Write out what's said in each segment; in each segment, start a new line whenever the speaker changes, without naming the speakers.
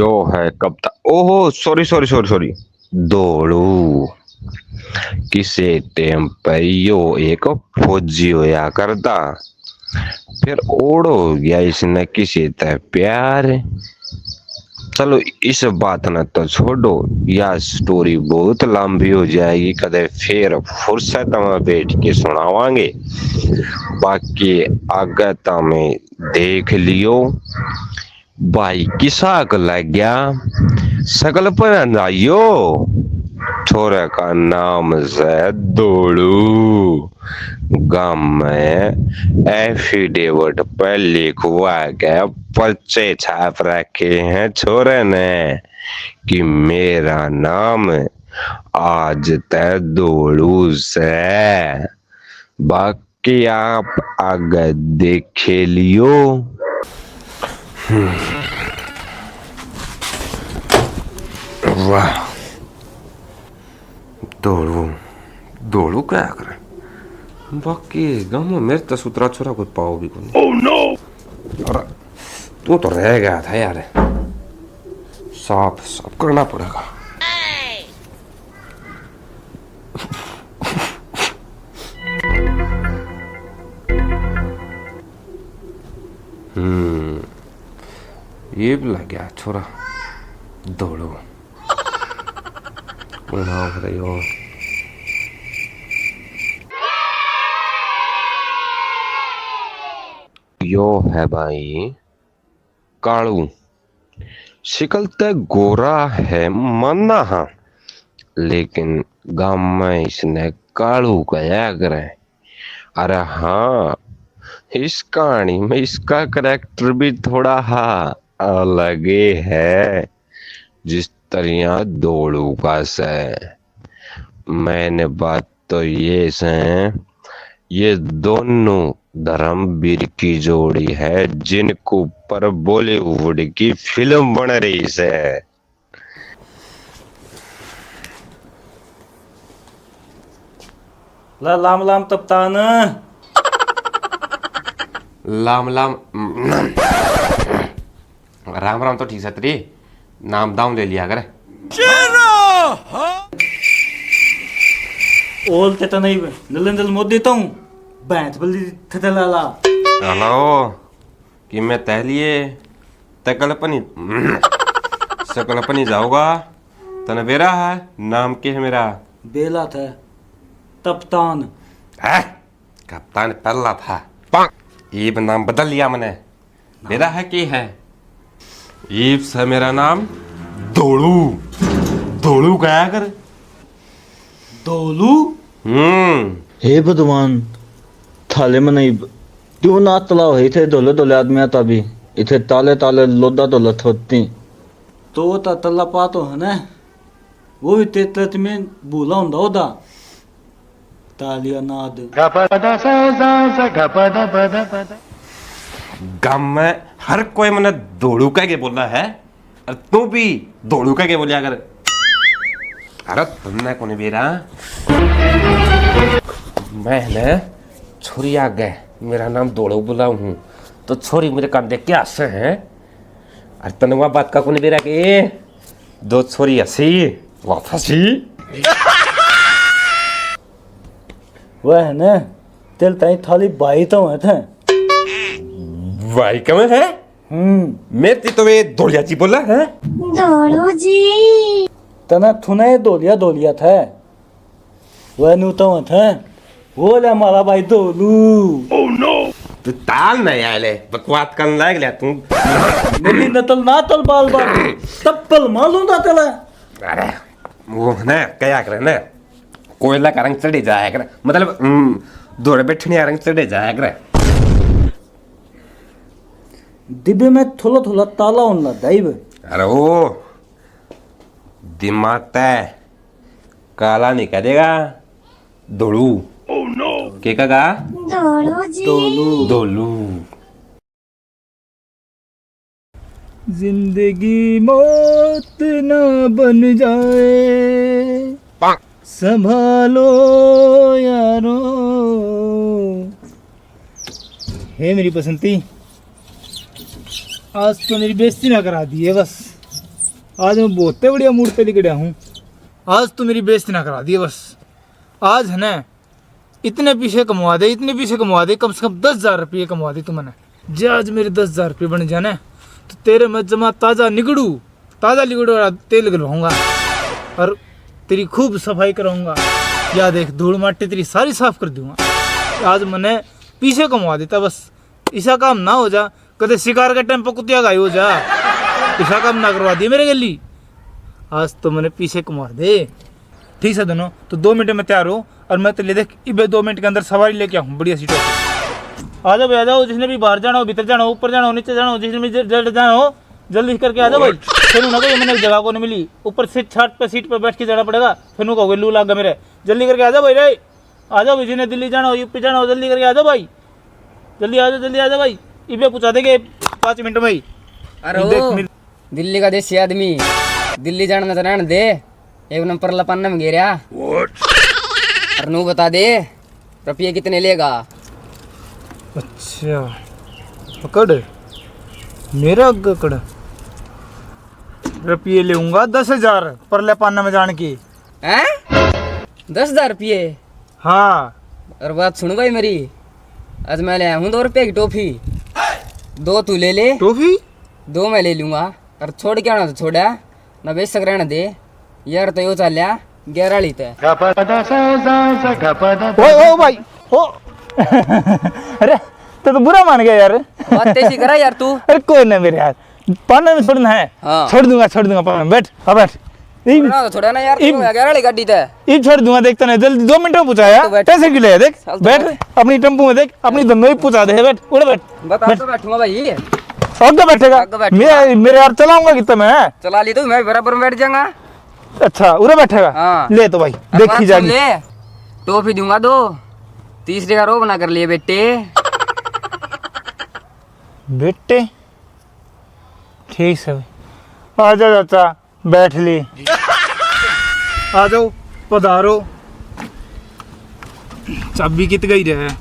यो है कप्तान। ओहो, सॉरी सॉरी सॉरी सॉरी। दौड़ू किसे टेम पे यो एक फौजी होया करता, फिर ओढ़ो गया इसने किसी ते प्यार। चलो इस बात न तो छोड़ो, यह स्टोरी बहुत लंबी हो जाएगी, कदे फिर फुर्सत में बैठ के सुनावांगे। बाकी आगे तो मैं देख लियो भाई किसा को लग गया सकल पर अंदाइयो। छोरे का नाम है दौड़ू। गांव में एफिडेविट पर लिखवा के पर्चे छाप रखे हैं छोरे ने कि मेरा नाम आज तक दौड़ू से। बाकी आप आगे देखे लियो। वाह, दौड़ू दौड़ू क्या करे। बाकी गाँव में मेरे तो सुतरा छोरा कुछ पाओ भी को नहीं। oh, no! और तू तो रह गया था यार, साफ साफ करना पड़ेगा। ये भी लग गया छोरा दौड़ो। हो रही हो यो है भाई कालू। शिकल ते गोरा है मानना, हाँ, लेकिन गांव में इसने कालू कहा करे। अरे हाँ, इस कहानी में इसका करेक्टर भी थोड़ा हाँ अलग ही है, जिस तरह दौड़ू का से। मैंने बात तो ये से, ये दोनों धर्मवीर की जोड़ी है जिनको पर बॉलीवुड की फिल्म बन रही से।
लाम लाम तपतान।
लाम लाम राम राम तो ठीक है तेरी, नाम दाम ले लिया करे।
ओल ते नहीं नलंदल मोद देता हूँ बैंत बल्दी थे लाला।
हेलो कि मैं तहलिए तकलपनी सकलपनी जाऊंगा तने बेरा है। नाम के है मेरा?
बेला था तपतान
है कप्तान पल्ला था। ईब नाम बदल लिया मैंने। मेरा है कि है ईब से मेरा नाम दौड़ू। दौड़ू गया कर
दोलू।
हे भगवान, थाले में नहीं क्यों ना तलाव है थे दोले दोले आदमी आता भी इथे ताले ताले लोदा दोला थोती
तो तल्ला पा तो है ना, वो भी तेत में भूला हुंदा ओदा तालिया नाद।
गांव में हर कोई मैंने दौड़ू कह के बोला है, और तू भी दौड़ू कह के बोलिया कर। अरे तुमने कौन बेरा मैंने छोरी आ गए मेरा नाम दौड़ू बोला हूँ तो छोरी मेरे कान देख के हंसे हैं। अरे तनवा बात का कौन बेरा के दो छोरी हंसी वापसी।
वह है ना तेल ताई थाली बाई तो है थे
भाई कम है। मैं तो वे दौड़िया जी बोला है।
दौड़ू जी
तना थुने दोलिया दोलिया था वह नु तो था वो ले हमारा भाई दोलू।
oh, no! तू ताल नहीं आले बकवास करने लग गया तू।
मेरी नतल ना तल बाल बाल तप्पल मालूम ना तला।
अरे वो ना क्या करे ना, कोयला का रंग चढ़े जाया करे, मतलब दौड़े बैठने रंग चढ़े जाया करे।
डिब्बे में थोड़ा थोड़ा ताला होना दाइब।
अरे वो दिमाग तय काला नहीं करेगा दौड़ू। oh, no! के कहा
दौड़ू जी
दोलू
दौड़ू।
जिंदगी मौत ना बन जाए संभालो यारो। हे मेरी बसंती, आज तो मेरी बेइज्जती ना करा दी है बस।
आज मैं बहुत बढ़िया मूड पे लिख गया हूँ। आज तो मेरी बेइज्जती ना करा दी बस। आज है ना इतने पीछे कमवा दे, इतने पीछे कमवा दे, कम से कम 10,000 रुपये कमवा दी तू मैंने। जे आज मेरे 10,000 रुपये बन जाने तो तेरे मैं जमा ताज़ा लिगड़ू और तेल लगवाऊंगा और तेरी खूब सफाई कराऊंगा। या देख धूल माटी तेरी सारी साफ कर दूंगा। आज मैंने पीछे कमवा देता बस। ऐसा काम ना हो जा कदे शिकार के टाइम पर कुतिया गाय हो जा। ऐसा काम ना करवा दिए मेरे गली। आज तो मैंने पीछे कमवा दे। ठीक है दोनों, तो 2 मिनट में तैयार हो और मैं तो ले देख इबे 2 मिनट के अंदर सवारी लेके आऊँ बढ़िया सीटों पर। आ जाओ भाई, आ जाओ। जिसने भी बाहर जाना हो, भीतर जाना हो, ऊपर जाना हो, नीचे जाना हो, जिसने भी जल्द जाना हो जल्दी करके आ जाओ भाई। फिर ना कोई मैंने जगह को नहीं मिली, ऊपर सीट पर बैठ के जाना पड़ेगा। फिर नु कहोगे लू लागा मेरे। जल्दी करके आ जाओ भाई रे, आ जाओ। जिन्हें दिल्ली जाना हो, यूपी जाना हो, जल्दी करके आ जाओ भाई। जल्दी आ जाओ भाई। इबे पूछा देंगे 5 मिनट में ही।
अरे दिल्ली का देसी आदमी दिल्ली जाना तो रहने दे, एक नंबर लपन्ना में गिरा। और नू बता दे रुपये कितने लेगा।
अच्छा पकड़ मेरा गकड़। रुपये लेऊंगा 10,000 पर ले पाना में जान की।
हैं 10,000 रुपये?
हाँ।
और बात सुन भाई मेरी, आज मैं ले आया हूँ 2 रुपये की टॉफी। 2 तू ले ले,
टॉफी
2 मैं ले लूंगा। और छोड़ के आना तो छोड़ा ना, बेच सक रहने दे यार। तो यो चलिया 11 ली ते।
ओ भाई ओ अरे तो बुरा मान गया यार।
बात तेजी करा यार तू।
अरे कोई ना मेरे यार, पाना में छोड़ना है।
हाँ।
छोड़ दूंगा पाना में। बैठ अब बैठ।
ना तो छोड़ा ना यार, 11 वाली गाड़ी ते।
ये छोड़ दूंगा, देखता नहीं जल्दी 2 मिनट में पहुंचाया। पैसे किले देख, बैठ अपनी टेम्पो में, देख अपनी धंधो ही पहुंचा दे। बैठ उड़े बैठ।
बता तो बैठूंगा भाई।
आगे बैठेगा मेरे यार, चलाऊंगा कितना मैं।
चला ली तू, मैं बराबर में बैठ जाऊंगा।
अच्छा उरे बैठेगा।
हाँ।
ले तो भाई देखी जाएगी।
ले टॉफी दूंगा 2, तीसरे का रो बना कर लिए बेटे।
बेटे ठीक है, आ जाओ चाचा, बैठ ली। आ जाओ पधारो। चाबी कित गई रहा है।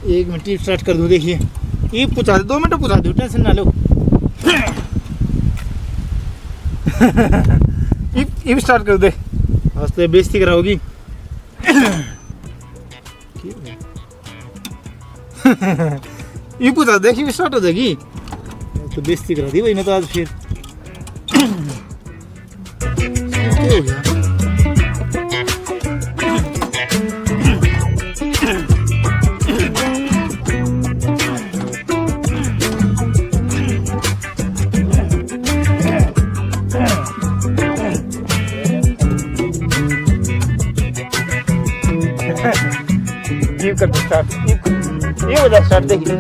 1 मिनट स्टार्ट कर दूं। देखिए ये पूछा दे, 2 मिनट पूछा दो, टेंशन ना लो। ये स्टार्ट कर दे, हंसते बेइज्जती कराओगी। ये पूछा देखिए स्टार्ट हो जाएगी तो बेइज्जती करा दी भाई मैं तो आज। फिर क्या हो गया? ये कर दो स्टार्ट, ये वजह स्टार्ट देखिए।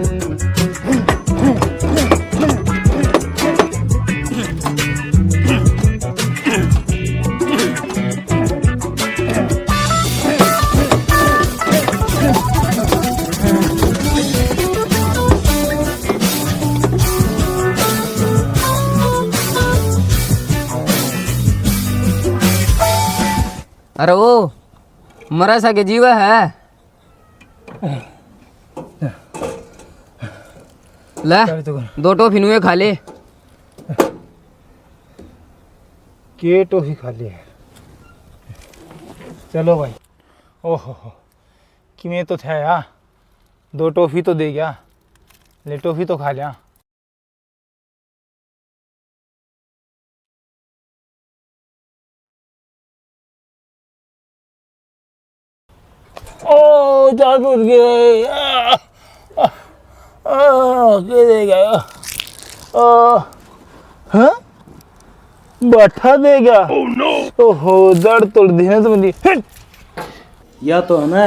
अरे वो मरा सा के जीवा है। ले 2 टॉफी नुए खा ले।
के टॉफी खा लिया है। चलो भाई। ओहो कि मैं तो था यार, 2 टॉफी तो दे गया। ले टॉफी तो खा लिया। ओ जान उठ गए। के देगा? हाँ बैठा देगा। ओहो दर्द तोड़ दी ना समझी।
या तो है ना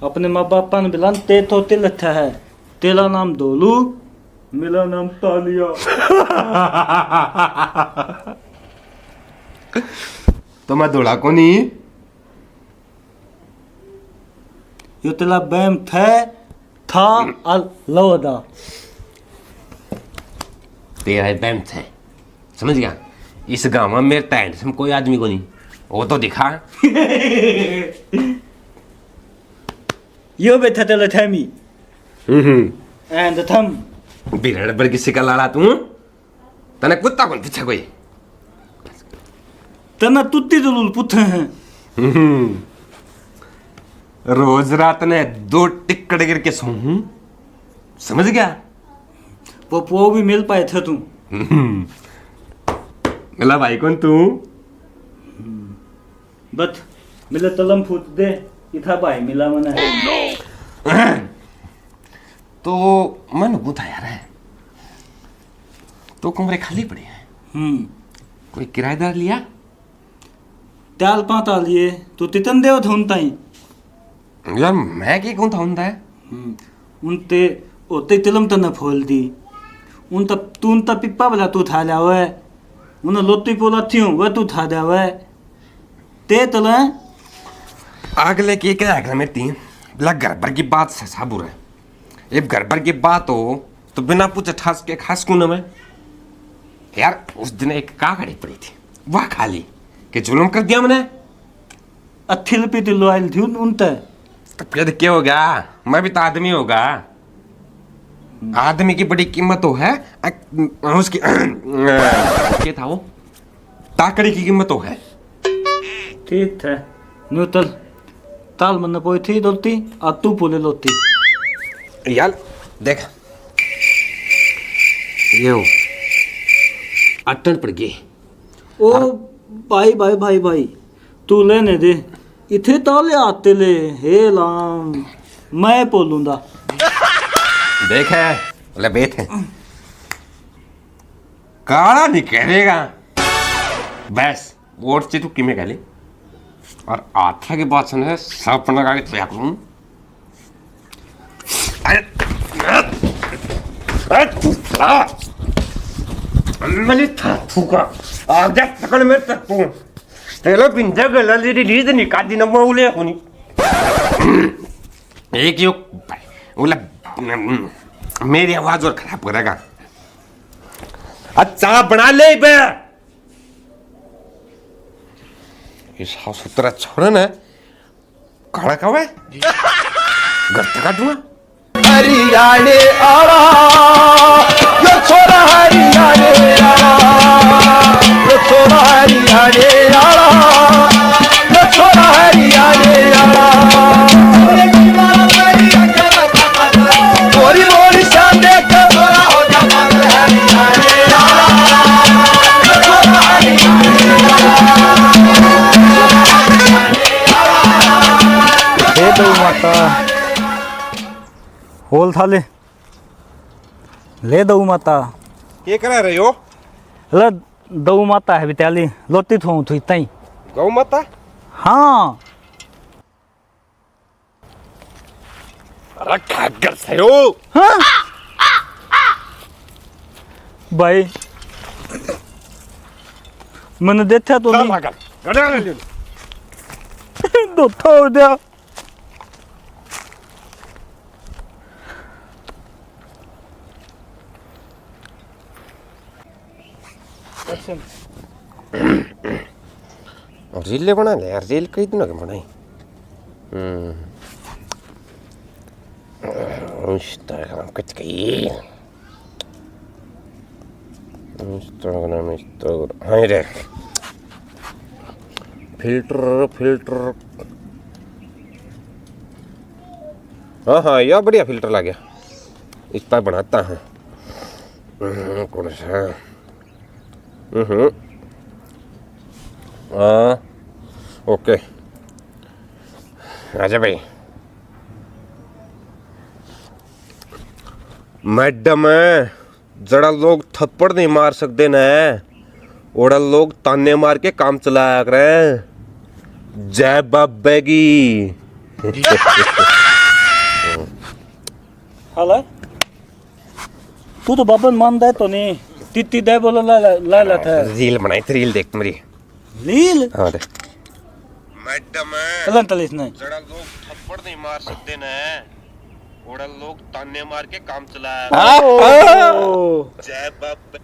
अपने माँ बापा ने बिलान ते तो तिल अच्छा है। तेरा नाम दोलू, मेरा नाम तालिया।
तो मैं दौड़ा को नहीं।
यो तेरा बैम था अल लवदा।
तेरा बैम थे, समझ गया। इस गांव में मेरे टैंड से कोई आदमी को नहीं, वो तो दिखा।
यो बैठा तेरा थैमी एंड थम
बिरड़ पर किसी का लाड़ा तू। तने कुत्ता कौन पूछा कोई
तना तुत्ती जरूर पूछे हैं।
रोज रात ने 2 टिक्कड़ गिर के सोऊं, समझ गया?
वो भी मिल पाए थे तू।
मिला भाई कौन तू?
बस मिले तलम फूट दे इथा भाई मिला मने।
तो मन बुधा यार है, तो कमरे खाली पड़े हैं, कोई किराएदार लिया?
त्याल पाता लिए तू तितन देव थे ताई
यार मैं क्या कौन था उनता है?
उनते ओते तिलम तने फोल दी उन तब तू उन तब पिप्पा बला तू था जावे उन लोती पोला थी वह तू था जावे ते तले
अगले के क्या है मेरे तीन बिला घर भर की बात से साबुर है। एक घर भर की बात हो तो बिना पूछे ठास के खास क्यों ना मैं? यार उस दिन एक काकड़ी पड़ी थी, वह खाली के जुल्म कर दिया मैंने।
अथिल पे तिलो आइल थी उनते
तो फिर क्या हो गया? मैं भी तो आदमी होगा, आदमी की बड़ी कीमत हो है। उसकी क्या था वो ताकड़ी की कीमत हो है।
ठीक है न्यूतल ताल मन पोई थी दोती आ तू पोले लोती
यार देख ये हो अटन पड़ गई।
ओ भाई भाई भाई भाई तू लेने दे इथे ताले आते ले हे लाम मैं बोलूंगा।
देख है ले बेत है काला नहीं कहेगा बस वोट से तू किमें गाली और आथा की बात सुने सब पढ़ना का तैयार करूं। मैंने था थूका आग जा सकल में तक तू तेरा पिंजा गला ले रीड निकाल दी ना मौले होनी एक यो उला मेरी आवाज और खराब करेगा। अच्छा बना ले बे ये साफ सुथरा छोरा ना काला कब है घर तक काटूंगा।
हरियाणे आला यो छोरा हरियाणे आला यो छोरा हरियाणे आला यो छोरा हरियाणे आला मोरी मोरी शान देख छोरा हो जा हरियाणे आला यो छोरा
हे दो माता होल थाले ले दऊ माता
ये करा रहे हो?
ले दऊ माता है बिताली लोती थो थी तई
गौ माता?
हाँ
रखा कर से हो
हाँ भाई मैंने देखा तो
चल
नहीं
भाग गड़ा ले
दो थोड़ दिया
रील बना ले यार, रील कई दिनों के बनाई। इंस्टाग्राम कुछ कही इंस्टाग्राम हाँ रे फिल्टर हाँ हाँ यह बढ़िया फिल्टर ला गया, इस पर बनाता है कौन सा हाँ ओके आजा भाई। मैडम जड़ा लोग थप्पड़ नहीं मार सकते न ओड़ा लोग ताने मार के काम चलाया करें। जय बाबेगी
हाला तू तो बाबन मान दे तो नहीं तित्ती दे बोला ला ला था
रील बनाई थी, रील देख मेरी
लील
हाँ देख मैडम
चलन तलिस नहीं
जड़ा लोग थप्पड़ नहीं मार सकते न ओड़ा लोग ताने मार के काम चलाया जय बाबे।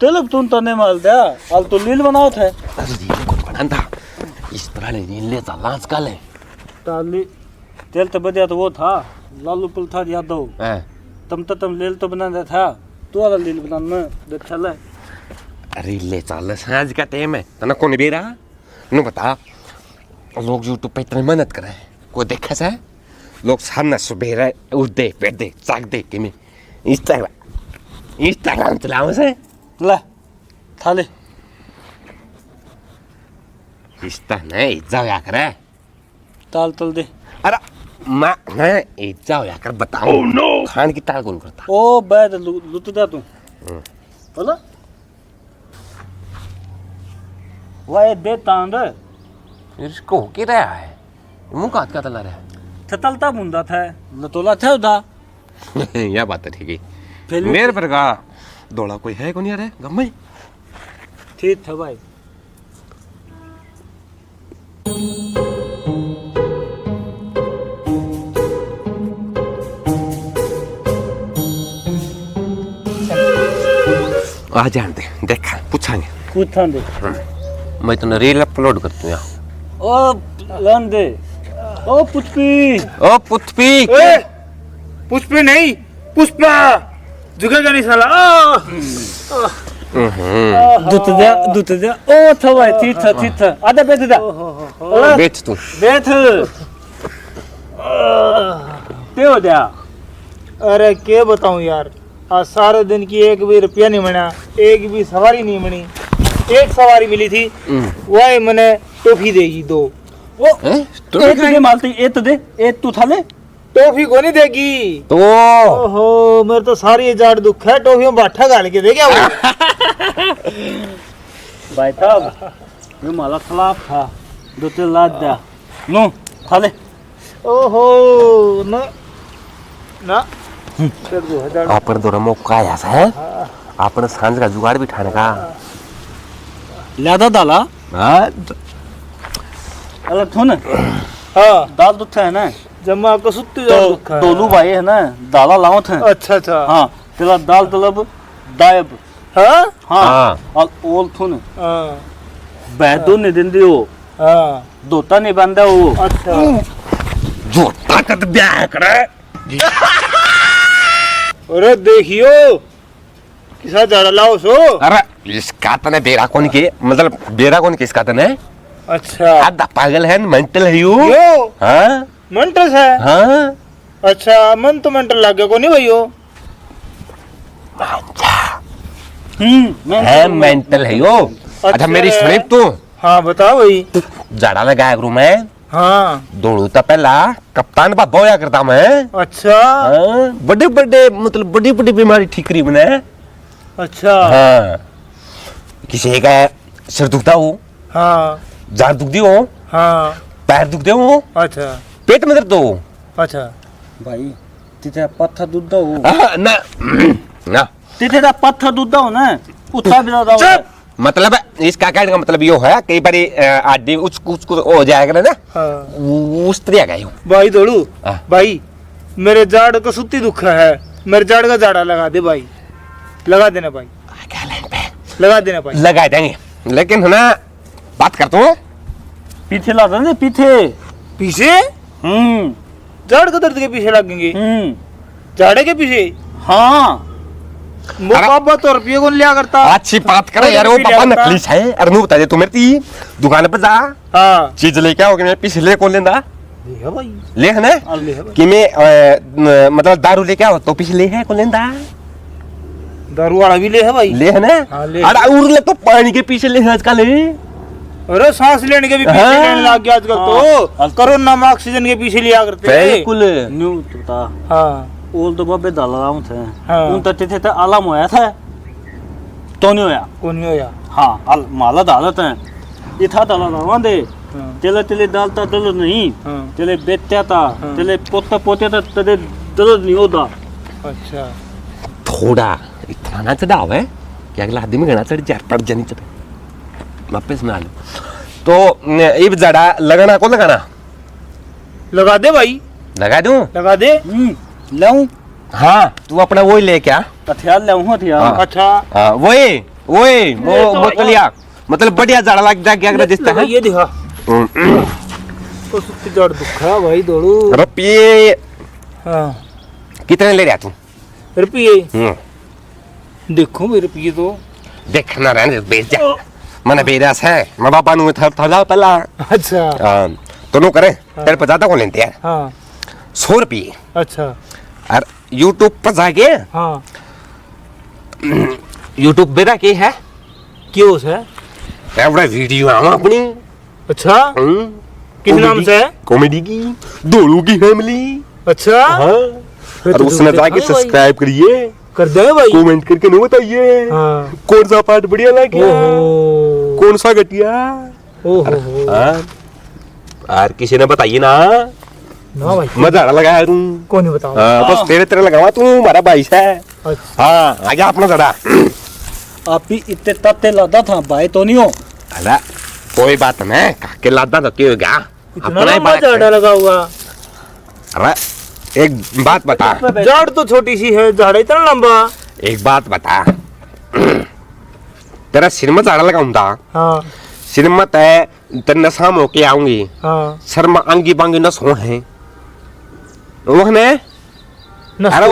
तेलब तुम तो नहीं माल दिया आल तो लील बनाओ थे
रील को बनाता इस तरह ने रील ले चलना आजकल है
ताली तेल तो बढ़िया तो वो था लालू प्रसाद यादव
हैं
तुम लील तो बनाना था तू वाला लील बनाना देख चला
अरे ले चल सांझ का टाइम है तना कौन बेरा नु बता लोग यूट्यूब पे इतनी मेहनत करे कोई देखा सा लोग सामने सुबह उठ दे पेट दे चाक दे कि मैं इंस्टाग्राम चलाऊं से
ले थाले
इंस्टा नहीं जाओ या करे
ताल तल दे
अरे मैं जाओ या कर बताओ खान की ताल कौन करता
ओ बैद लुट जा तू बोला वाए दे तांड
इसको हो क्या रहा है मुंह काट का तला रहा
थतलता मुंदा था लतोला था उदा
है यह बात है ठीक है
फिर
मेरे पर का दौड़ा कोई है कौन यार है गम्मे
ठीक था भाई
आ जान दे देखा पूछांगे
कूद था दे
मैं तो रील अपलोड करती हूँ
ओ लन दे ओ पुष्पी
ओ पुष्पी
पुष्पे नहीं पुष्पा झुकेगा नहीं साला
दूत दे ओ था भाई ठीक था आधा बैठ जा
बेच तू
बैठ पे हो जा
अरे क्या बताऊं यार आज सारे दिन की एक भी रुपया नहीं बना एक भी सवारी नहीं बनी एक सवारी मिली थी वही मैंने टॉफी देगी दो
ओ ए तो दे मालती ए तो दे ए तू थाले
टॉफी को नहीं देगी
तो
ओहो मेरे तो सारी जाड़ दुख है टॉफी में बाठा गाल के दे क्या वो
भाई साहब ये माला खिलाफ था दूते लाद दिया नो थाले
ओहो ना ना फिर 2000
आपन दो रमो का ऐसा है आपन सांझ का जुगाड़ भी ठाने का
लादा दाला
हाँ
अलग थो ना
हाँ
दाल दूध है ना
जमा को सुत्ती
तो
जाड़ दुख है
दोलू भाई है ना दाला लाओ थे
अच्छा अच्छा
हाँ तेरा दाल तलब दायब
हाँ
हाँ
हाँ।
और ओल थो ना
हाँ
बैदो ने दिन दियो
हाँ
दोता नहीं बंदा वो
अच्छा
जो ताकत ब्याह करे
अरे देखियो किसा जाड़ा लाओ सो
अरे इसका तने बेरा कौन के मतलब बेरा कौन के इसका तने
अच्छा
आधा पागल है मेंटल है यू
यो
हाँ
मेंटल है
हाँ
अच्छा मन तो मेंटल लग गया को नहीं भैयो
है मेंटल है यो अच्छा मेरी
है।
स्लिप तू
हाँ बताओ भाई
जाड़ा लगाया करूँ मैं
हाँ
दौड़ू तो पहला कप्तान बाबा होया करता मैं
अच्छा
हाँ, बड़े बड़े मतलब बड़ी बड़ी बीमारी ठीक करी मैंने
अच्छा
हाँ किसी का सिर दुखता हो
हाँ
जाड़ दुखती हो
हाँ
पैर दुखते हो
अच्छा
पेट में दर्द हो
अच्छा
भाई तिथे पत्थर दूध दो
ना ना
तिथे दा पत्थर दूध दो ना उठा भी दो
चुप मतलब इसका कहने का मतलब यो है कई बार आदमी कुछ हो जाएगा ना
हाँ
उस तरह का यूं
भाई दौड़ू
हाँ।
भाई मेरे जाड़ को सुत्ती दुख है मेरे जाड़ का जाड़ा लगा दे भाई लगा देना भाई लगा देना भाई
लगा देंगे लेकिन है ना बात करता हूँ
पीछे ला दे पीछे
पीछे जाड़ के दर्द के पीछे लगेंगे जाड़े के पीछे
हाँ
मुकाबा तो रुपये को लिया करता
अच्छी बात करे यार वो पापा नकली है अरे नू बता दे तू मेरी दुकान पर जा
हाँ
चीज लेके आओ कि मैं पिछले कौन लेंदा
ले है भाई
ले है ना
ले है भाई
कि मैं मतलब दारू लेके आओ तो पिछले है कौन लेंदा
दारू वाला भी ले है भाई
ले है ना
हाँ, ले।
अरे और ले तो पानी के पीछे ले है आजकल
अरे सांस लेने के भी पीछे
हाँ।
लेने लग गया आजकल तो कोरोना में ऑक्सीजन के पीछे लिया करते
बिल्कुल
न्यू तो
हाँ
ओल तो बब्बे दाला थे
हाँ।
उन तो तिथे आलम होया था तो नहीं होया
कौन नहीं होया
हाँ माला दालत है ये था दाला दावा दे
हाँ।
तेले तेले डालता दल नहीं
हाँ।
तेले बेचता था
हाँ।
तेले पोता पोते था तेले दल नहीं होता
अच्छा
थोड़ा इतना ना चढ़ाव है कि अगला आदमी घना चढ़ जार पड़ जानी चढ़े वापस ना लो तो ये जड़ा लगाना को लगाना
लगा दे भाई
लगा दूं
लगा दे
लाऊं
हाँ तू अपना वही ले क्या
हथियार लाऊं हथियार
हाँ।
अच्छा
हाँ वही वही वो बोतलिया मतलब बढ़िया जड़ा लग जा क्या जिसता है
ये दिखा तो सुत्ती जड़ दुख है भाई दौड़ू
रुपये
हाँ
कितने ले रहा तू
रुपये देखो मेरे रुपये तो
देखना रहने दे, बेच जा मैंने बेरास है मैं बाबा नु था पहला
अच्छा
तो नो करे तेरे पे ज्यादा को लेते हैं
हाँ
100 रुपये
अच्छा
और यूट्यूब पर जाके
हाँ
यूट्यूब बेरा के है
क्यों है
एवरा वीडियो आवा अपनी
अच्छा किस नाम से है
कॉमेडी की दोनों की फैमिली
अच्छा फिर
और
तो
उसने
देखा
जाके
है भाई।
सब्सक्राइब करिए
कर दे भाई
कमेंट करके न बताइए
हाँ
कौन सा पार्ट बढ़िया लगा
ओहो
कौन सा घटिया
ओहो
और किसी ने बताइए ना
ना भाई
मजा लगाया तू
कौन नहीं बताओ
बस तेरे तेरे लगावा तू हमारा भाई है
अच्छा
हाँ आगे अपना जरा
आप ही इतने तत्ते लादा था भाई तो नहीं हो
अरे कोई बात नहीं काके लादा तो क्यों गया
इतना लंबा झाड़ा लगा हुआ
अरे एक बात बता
झाड़ तो छोटी सी है झाड़ा इतना लंबा
एक बात बता तेरा सिर में झाड़ा लगाऊंगा
हाँ
सिर में तय तेरे शाम होके आऊंगी
हाँ
सर में अंगी बांगी नस हो है वो है अरे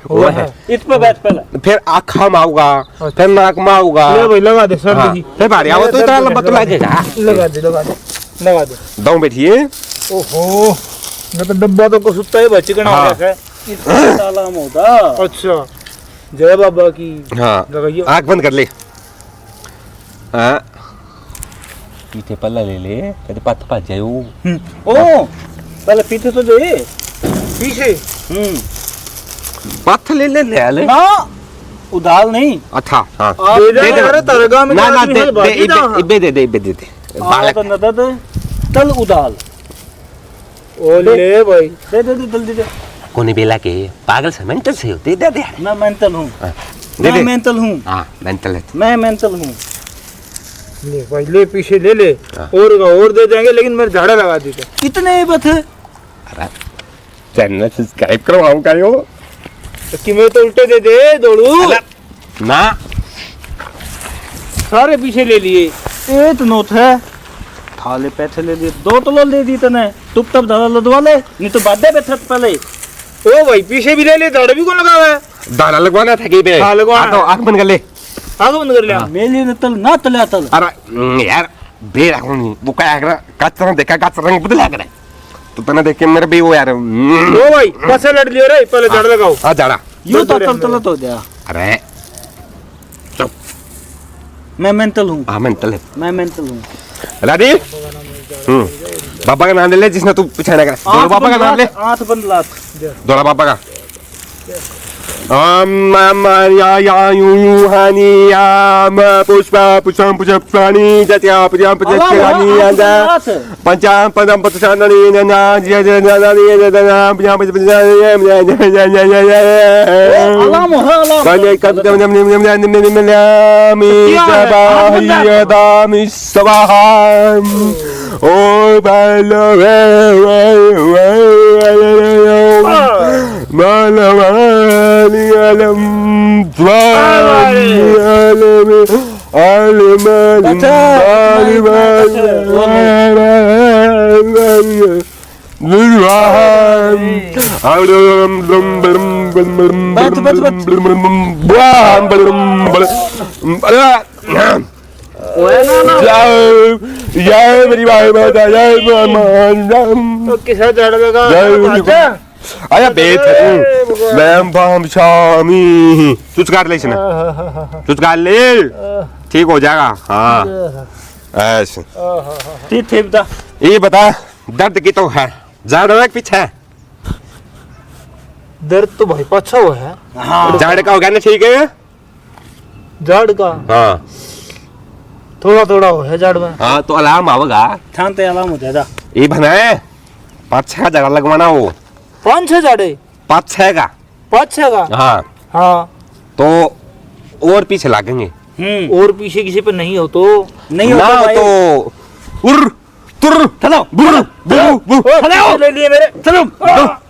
वो है
इस पे बैठ पहले
फिर आँखा में आऊगा फिर नाक में आऊगा
ले भाई लगा दे सर
हाँ, फिर भारी आओ तो इतना लंबा तो लगेगा
लगा दे लगा दे
दो बैठिए
ओहो मैं तो डब्बा तो को सुत्ता है बच्चे का
हाँ।
नाम है
इतना तालाम होगा
अच्छा जय बाबा की
हाँ
लगाइए
आँख बंद कर ले हाँ पीछे पल्ला ले ले तेरे पास पास जाए
ओ पहले पीछे तो जो ये
पीछे
पाथ ले ले
ना उदाल नहीं
अच्छा हाँ
दे
दे दे
अरे तरगा में
ना ना
आदमी
दे
है, बाकी ना।
इबे दे
बालक
बालक
नदद तल उदाल
ओ ले भाई
दे जल्दी दे
कोने बेला के पागल से मेंटल से होते दे दे
मैं मेंटल हूँ
दे
मैं
दे
मेंटल हूँ
हाँ मेंटल है
मैं मेंटल हूँ
ले भाई ले पीछे ले ले
हाँ।
और दे देंगे लेकिन मेरे झाड़ा लगा दीजिए
कितने बत है
अरे चैनल सब्सक्राइब करवाऊंगा यो
कि मैं तो उल्टे दे दे दौड़ू
ना
सारे पीछे ले लिए
एक नोट है थाले पैसे ले लिए 2 तोला ले दी तने तुप तब धड़ा लदवा ले नहीं तो बादे बैठे पहले
ओ भाई पीछे भी ले लिए झाड़ा भी कौन लगा हुआ है
दाना लगवाना था कहीं पे
हाँ, लगवाना
तो आँख बंद कर ले
आगे बंद कर लिया
मेली ने तल ना तले तल
अरे यार बेरा कौन वो क्या कर कचरा देखा कचरा रंग बदला करे तो तने देख के मेरे भी वो यार
ओ भाई कैसे लड़ लियो रे पहले झाड़ा लगाओ
हाँ जाड़ा
यो तो तल तो दिया
अरे
मैं मेंटल हूँ
हाँ मेंटल है
मैं मेंटल हूँ
राधी बाबा का नाम ले ले जिसने तू पीछे ना कर दोनों बाबा का नाम ले
आठ बंद लात
दोनों बाबा का पुष्पा पुष्पम पुष्पाणी जत्या पुष्पम पुष्पाणी आजा पंचाम पदम पतशानी नना जय जय ननानी नना पुष्पम पुष्पाणी
अलाम है अलाम
कने कदम नम नम नम नम नम नम जबाही दामी सवाहम ओ बालो मालवाली अलम वाली अलम अलम जय मेरी भाई माता जय
तो किसा झाड़ा लगा
जय आया बेत मैं बम शामी तुझ कर ले इसने तुझ कर ले ठीक हो जाएगा हाँ ऐसे
ठीक ठीक दा
ये बता दर्द की तो है जाड़ है पीछे
दर्द तो भाई अच्छा हुआ है
हाँ
जाड़ का हो गया ना ठीक है
झाड़ का
हाँ
थोड़ा थोड़ा हो है झाड़ में
हाँ तो अलार्म आवेगा
शांति अलाम हो जाएगा
ये बनाए 5-6 जगह लगवाना वो
5-6 झाड़े
5-6 का
5-6 का
हाँ
हाँ
तो और पीछे लगेंगे
और पीछे किसी पे नहीं हो तो
नहीं
ना
होता भाई
तो उर तुर
चलो
बुर बुर बुर
चलो ले लिए मेरे
चलो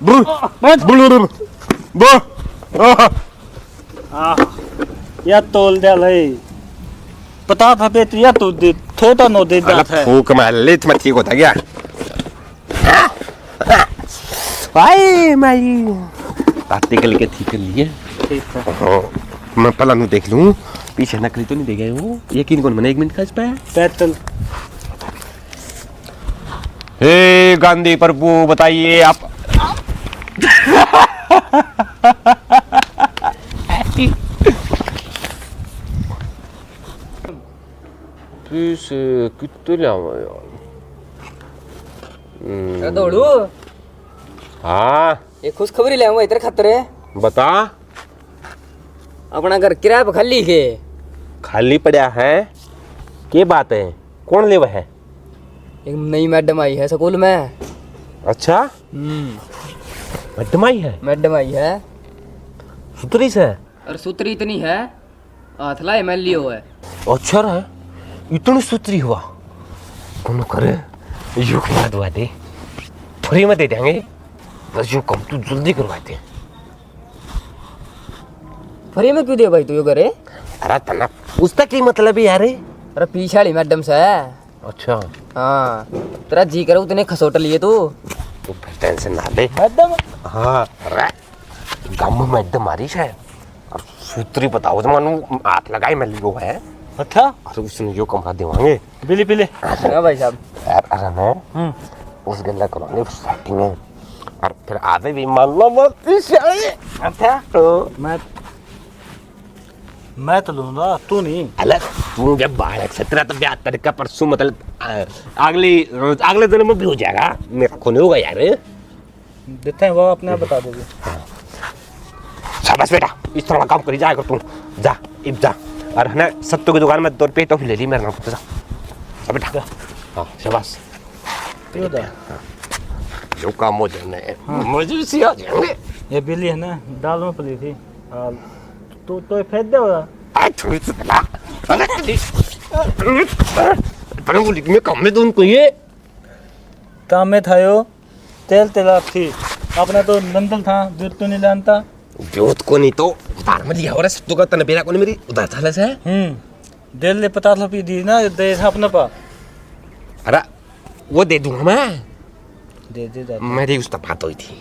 बुर बुर बुर
या तोल दे ले पता था बेट या तो दे थोड़ा नो दे जात है
फूक मार ले तुम्हें ठीक होता क्या भाई मैं रात निकल के ठीक कर लिए
ठीक है
हाँ, मैं पहला नु देख लूं पीछे नकली तो नहीं दे गए वो? यकीन कौन मैंने 1 मिनट का इस पे?
पैदल
हे गांधी प्रभु बताइए आप। पीछे कितने लावा यार?
दौड़ू
हाँ
एक खुशखबरी ले आऊंगा इधर खतरे
बता।
अपना घर किराए पर खाली के
खाली पड़ा है? क्या बात है? कौन ले है?
एक नई मैडम आई है स्कूल में।
अच्छा मैडम आई है?
मैडम आई है
सुतरी से?
और सूत्री इतनी है आथला एमएलए है।
अच्छा है इतनी सुतरी हुआ कौन करे यो करवा दवा दे फ्री में दे देंगे बस यो कम तू जल्दी करवाते।
फ्री में क्यों दे भाई तू यो करे?
अरे तना उसका क्या मतलब है यार?
अरे पीछे वाली मैडम से है।
अच्छा
हाँ तेरा जी करे उतने खसोट लिए तू।
तू फिर टेंशन ना ले।
मैडम
हाँ अरे गम मैडम मारी है और सूत्री बताओ तो मानो हाथ लगाई मैं लियो है।
अच्छा
अरे उसने यो कमरा देवांगे
बिली पिले
हाँ भाई साहब।
यार अरे ना उस गल्ला करांगे सेटिंग और फिर आधे भी मान लो मत पीछे आए। अच्छा तो
मैं तो लूंगा तू नहीं।
अरे तू जब 12/17 का परसों मतलब अगले दिन में भी हो जाएगा मेरा को नहीं होगा यार।
देते हैं वो अपने आप बता दोगे।
शाबाश बेटा इस तरह का काम करी जाएगा तू जा इब जा और है ना सत्तू की दुकान में 2 रुपये तो ले ली मेरे नाम पे जा बेटा। हाँ शाबाश जो काम हो जाने मुझे भी सिया जाएंगे।
ये बिल्ली है ना दाल में पली थी तो फेंक दे होगा।
आ छोड़ से बेटा पर वो लिख में काम में तो उनको ये
काम में था यो तेल तेला थी अपना तो नंदल था दूध तो नहीं जानता।
जोत को नहीं तो उधार में लिया हो रहा सत्तू का तने बेरा को नहीं मेरी उधार था से।
दिल ने 50 रुपये दी ना दे था अपने पा।
अरे वो दे दूंगा मैं
दे दे
मेरी उस तक बात हुई थी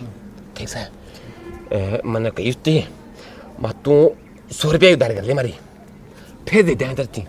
ठीक है मैंने कही उससे मैं तू 100 रुपया उधार कर ले मारी फिर दे दे इधर थी